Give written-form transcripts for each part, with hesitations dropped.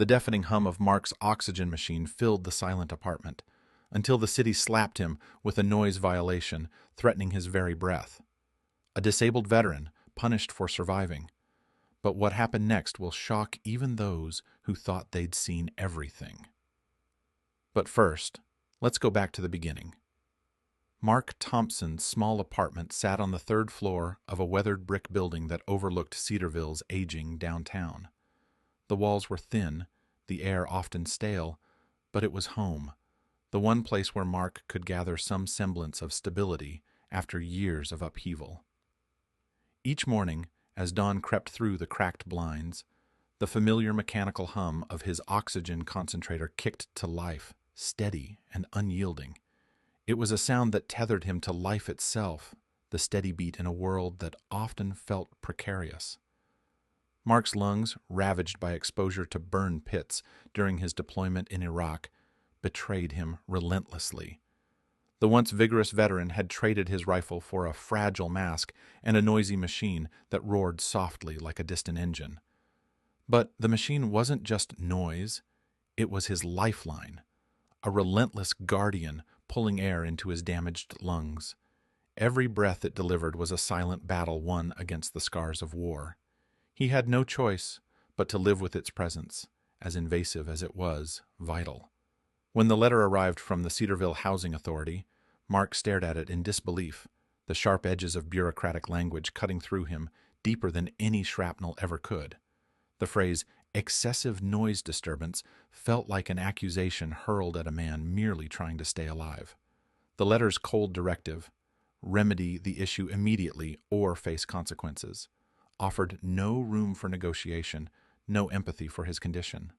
The deafening hum of Mark's oxygen machine filled the silent apartment, until the city slapped him with a noise violation, threatening his very breath. A disabled veteran, punished for surviving. But what happened next will shock even those who thought they'd seen everything. But first, let's go back to the beginning. Mark Thompson's small apartment sat on the third floor of a weathered brick building that overlooked Cedarville's aging downtown. The walls were thin, the air often stale, but it was home, the one place where Mark could gather some semblance of stability after years of upheaval. Each morning, as dawn crept through the cracked blinds, the familiar mechanical hum of his oxygen concentrator kicked to life, steady and unyielding. It was a sound that tethered him to life itself, the steady beat in a world that often felt precarious. Mark's lungs, ravaged by exposure to burn pits during his deployment in Iraq, betrayed him relentlessly. The once vigorous veteran had traded his rifle for a fragile mask and a noisy machine that roared softly like a distant engine. But the machine wasn't just noise, it was his lifeline, a relentless guardian pulling air into his damaged lungs. Every breath it delivered was a silent battle won against the scars of war. He had no choice but to live with its presence, as invasive as it was vital. When the letter arrived from the Cedarville Housing Authority, Mark stared at it in disbelief, the sharp edges of bureaucratic language cutting through him deeper than any shrapnel ever could. The phrase, excessive noise disturbance, felt like an accusation hurled at a man merely trying to stay alive. The letter's cold directive, remedy the issue immediately or face consequences, offered no room for negotiation, no empathy for his condition.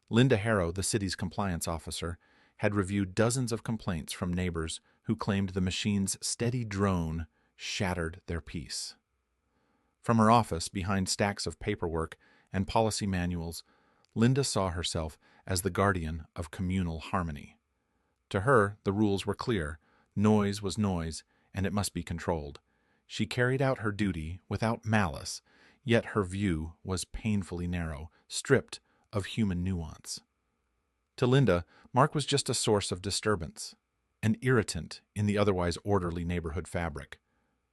Linda Harrow, the city's compliance officer, had reviewed dozens of complaints from neighbors who claimed the machine's steady drone shattered their peace. From her office, behind stacks of paperwork and policy manuals, Linda saw herself as the guardian of communal harmony. To her, the rules were clear. Noise was noise, and it must be controlled. She carried out her duty without malice, yet her view was painfully narrow, stripped of human nuance. To Linda, Mark was just a source of disturbance, an irritant in the otherwise orderly neighborhood fabric.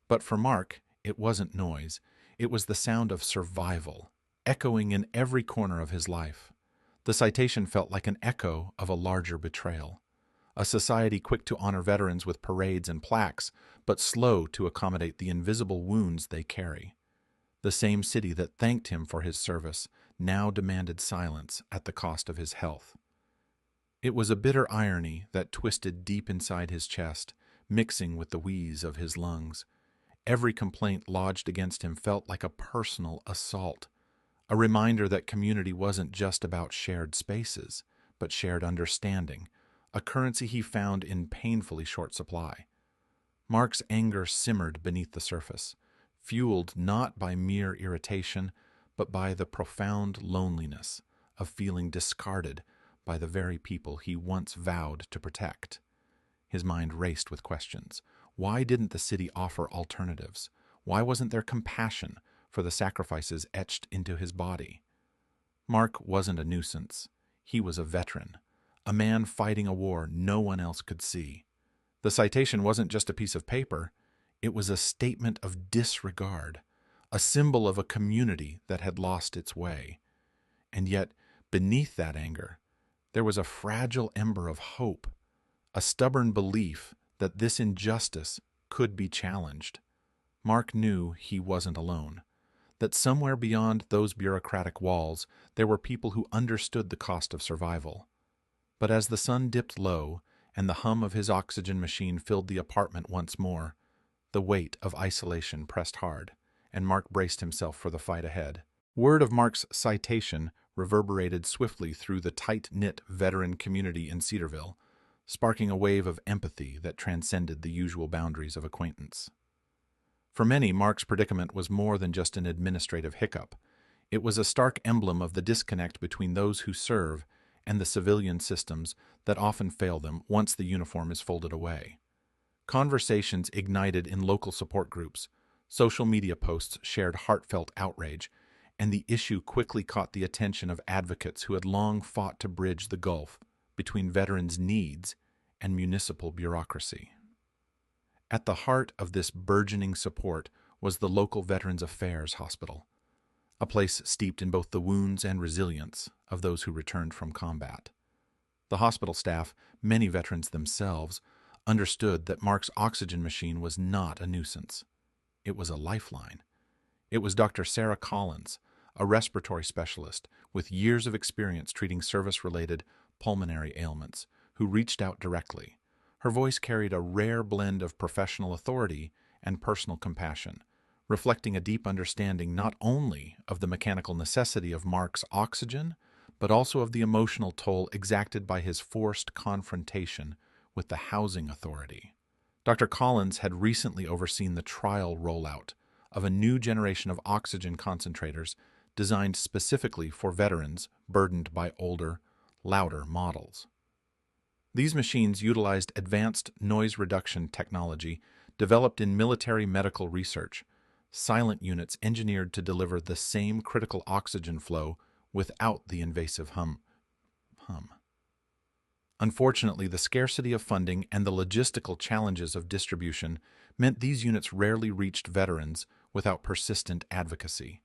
But for Mark, it wasn't noise. It was the sound of survival, echoing in every corner of his life. The citation felt like an echo of a larger betrayal. A society quick to honor veterans with parades and plaques, but slow to accommodate the invisible wounds they carry. The same city that thanked him for his service now demanded silence at the cost of his health. It was a bitter irony that twisted deep inside his chest, mixing with the wheeze of his lungs. Every complaint lodged against him felt like a personal assault, a reminder that community wasn't just about shared spaces, but shared understanding, a currency he found in painfully short supply. Mark's anger simmered beneath the surface, fueled not by mere irritation, but by the profound loneliness of feeling discarded by the very people he once vowed to protect. His mind raced with questions. Why didn't the city offer alternatives? Why wasn't there compassion for the sacrifices etched into his body? Mark wasn't a nuisance. He was a veteran, a man fighting a war no one else could see. The citation wasn't just a piece of paper. It was a statement of disregard, a symbol of a community that had lost its way. And yet, beneath that anger, there was a fragile ember of hope, a stubborn belief that this injustice could be challenged. Mark knew he wasn't alone, that somewhere beyond those bureaucratic walls there were people who understood the cost of survival. But as the sun dipped low and the hum of his oxygen machine filled the apartment once more, the weight of isolation pressed hard, and Mark braced himself for the fight ahead. Word of Mark's citation reverberated swiftly through the tight-knit veteran community in Cedarville, sparking a wave of empathy that transcended the usual boundaries of acquaintance. For many, Mark's predicament was more than just an administrative hiccup. It was a stark emblem of the disconnect between those who serve and the civilian systems that often fail them once the uniform is folded away. Conversations ignited in local support groups, social media posts shared heartfelt outrage, and the issue quickly caught the attention of advocates who had long fought to bridge the gulf between veterans' needs and municipal bureaucracy. At the heart of this burgeoning support was the local Veterans Affairs Hospital, a place steeped in both the wounds and resilience of those who returned from combat. The hospital staff, many veterans themselves, understood that Mark's oxygen machine was not a nuisance. It was a lifeline. It was Dr. Sarah Collins, a respiratory specialist with years of experience treating service-related pulmonary ailments, who reached out directly. Her voice carried a rare blend of professional authority and personal compassion, reflecting a deep understanding not only of the mechanical necessity of Mark's oxygen, but also of the emotional toll exacted by his forced confrontation with the housing authority. Dr. Collins had recently overseen the trial rollout of a new generation of oxygen concentrators designed specifically for veterans burdened by older, louder models. These machines utilized advanced noise reduction technology developed in military medical research, silent units engineered to deliver the same critical oxygen flow without the invasive hum. Unfortunately, the scarcity of funding and the logistical challenges of distribution meant these units rarely reached veterans without persistent advocacy.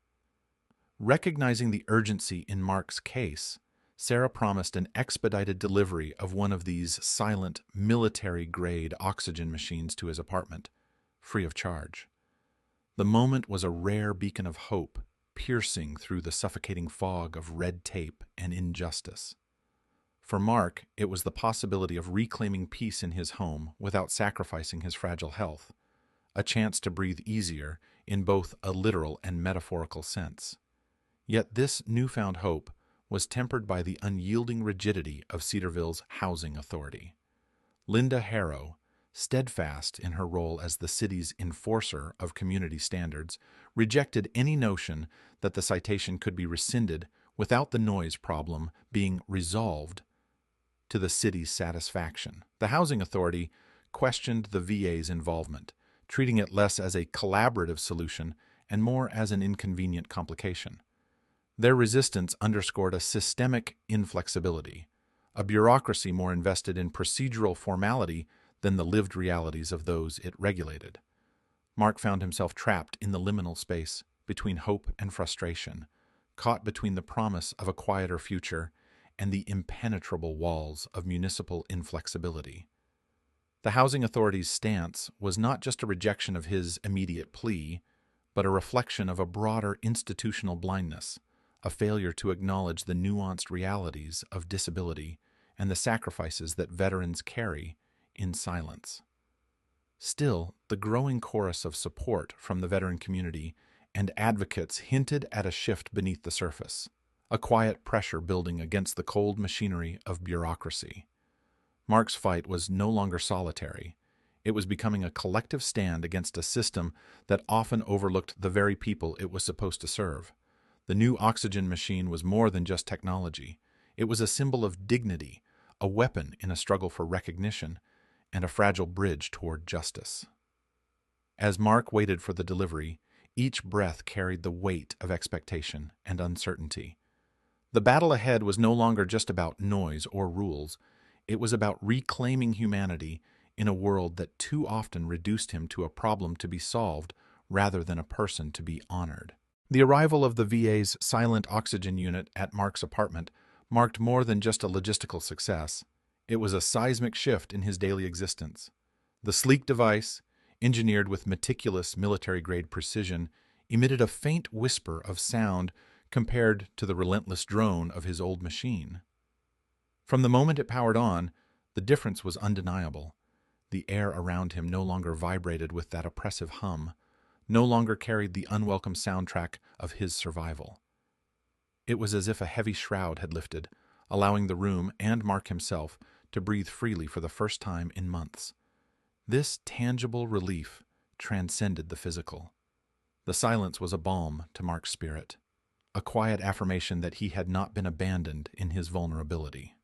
Recognizing the urgency in Mark's case, Sarah promised an expedited delivery of one of these silent, military-grade oxygen machines to his apartment, free of charge. The moment was a rare beacon of hope, piercing through the suffocating fog of red tape and injustice. For Mark, it was the possibility of reclaiming peace in his home without sacrificing his fragile health, a chance to breathe easier in both a literal and metaphorical sense. Yet this newfound hope was tempered by the unyielding rigidity of Cedarville's housing authority. Linda Harrow, steadfast in her role as the city's enforcer of community standards, rejected any notion that the citation could be rescinded without the noise problem being resolved to the city's satisfaction. The housing authority questioned the VA's involvement, treating it less as a collaborative solution and more as an inconvenient complication. Their resistance underscored a systemic inflexibility, a bureaucracy more invested in procedural formality than the lived realities of those it regulated. Mark found himself trapped in the liminal space between hope and frustration, caught between the promise of a quieter future and the impenetrable walls of municipal inflexibility. The housing authority's stance was not just a rejection of his immediate plea, but a reflection of a broader institutional blindness, a failure to acknowledge the nuanced realities of disability and the sacrifices that veterans carry in silence. Still, the growing chorus of support from the veteran community and advocates hinted at a shift beneath the surface, a quiet pressure building against the cold machinery of bureaucracy. Mark's fight was no longer solitary. It was becoming a collective stand against a system that often overlooked the very people it was supposed to serve. The new oxygen machine was more than just technology. It was a symbol of dignity, a weapon in a struggle for recognition, and a fragile bridge toward justice. As Mark waited for the delivery, each breath carried the weight of expectation and uncertainty. The battle ahead was no longer just about noise or rules. It was about reclaiming humanity in a world that too often reduced him to a problem to be solved rather than a person to be honored. The arrival of the VA's silent oxygen unit at Mark's apartment marked more than just a logistical success. It was a seismic shift in his daily existence. The sleek device, engineered with meticulous military-grade precision, emitted a faint whisper of sound compared to the relentless drone of his old machine. From the moment it powered on, the difference was undeniable. The air around him no longer vibrated with that oppressive hum, no longer carried the unwelcome soundtrack of his survival. It was as if a heavy shroud had lifted, allowing the room and Mark himself to breathe freely for the first time in months. This tangible relief transcended the physical. The silence was a balm to Mark's spirit, a quiet affirmation that he had not been abandoned in his vulnerability.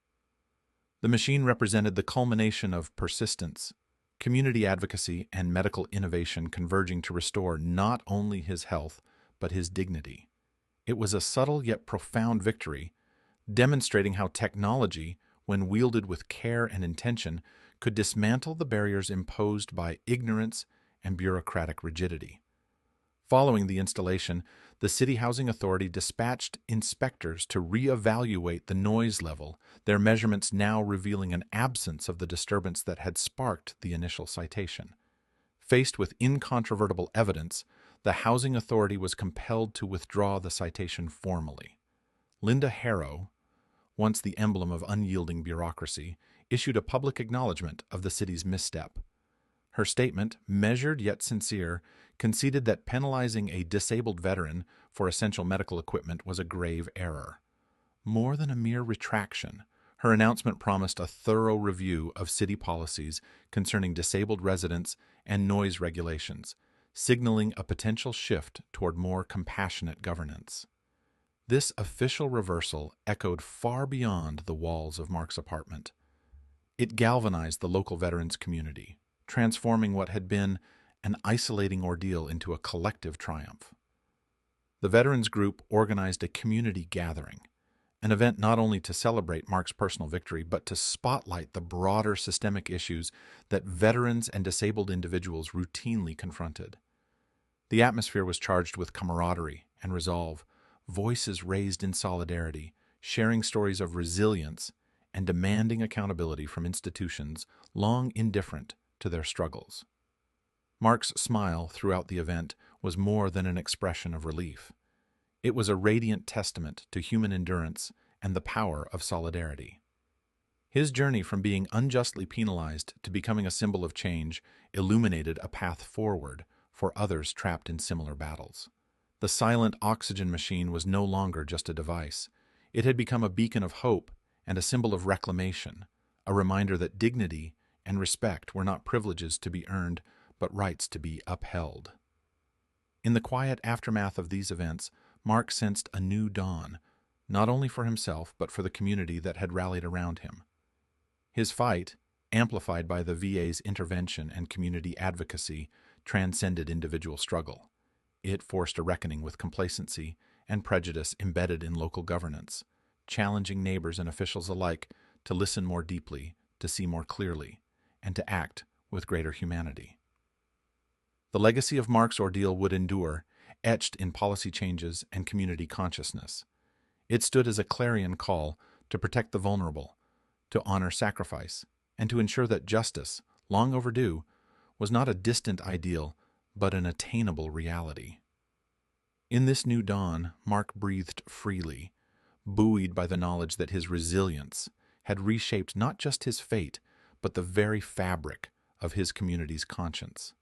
The machine represented the culmination of persistence, community advocacy, and medical innovation converging to restore not only his health, but his dignity. It was a subtle yet profound victory, demonstrating how technology, when wielded with care and intention, could dismantle the barriers imposed by ignorance and bureaucratic rigidity. Following the installation, the City Housing Authority dispatched inspectors to re-evaluate the noise level, their measurements now revealing an absence of the disturbance that had sparked the initial citation. Faced with incontrovertible evidence, the Housing Authority was compelled to withdraw the citation formally. Linda Harrow, once the emblem of unyielding bureaucracy, issued a public acknowledgement of the city's misstep. Her statement, measured yet sincere, conceded that penalizing a disabled veteran for essential medical equipment was a grave error. More than a mere retraction, her announcement promised a thorough review of city policies concerning disabled residents and noise regulations, signaling a potential shift toward more compassionate governance. This official reversal echoed far beyond the walls of Mark's apartment. It galvanized the local veterans community, transforming what had been an isolating ordeal into a collective triumph. The veterans group organized a community gathering, an event not only to celebrate Mark's personal victory, but to spotlight the broader systemic issues that veterans and disabled individuals routinely confronted. The atmosphere was charged with camaraderie and resolve, voices raised in solidarity, sharing stories of resilience and demanding accountability from institutions long indifferent to their struggles. Mark's smile throughout the event was more than an expression of relief. It was a radiant testament to human endurance and the power of solidarity. His journey from being unjustly penalized to becoming a symbol of change illuminated a path forward for others trapped in similar battles. The silent oxygen machine was no longer just a device. It had become a beacon of hope and a symbol of reclamation, a reminder that dignity and respect were not privileges to be earned, but rights to be upheld. In the quiet aftermath of these events, Mark sensed a new dawn, not only for himself, but for the community that had rallied around him. His fight, amplified by the VA's intervention and community advocacy, transcended individual struggle. It forced a reckoning with complacency and prejudice embedded in local governance, challenging neighbors and officials alike to listen more deeply, to see more clearly, and to act with greater humanity. The legacy of Mark's ordeal would endure, etched in policy changes and community consciousness. It stood as a clarion call to protect the vulnerable, to honor sacrifice, and to ensure that justice, long overdue, was not a distant ideal, but an attainable reality. In this new dawn, Mark breathed freely, buoyed by the knowledge that his resilience had reshaped not just his fate, but the very fabric of his community's conscience.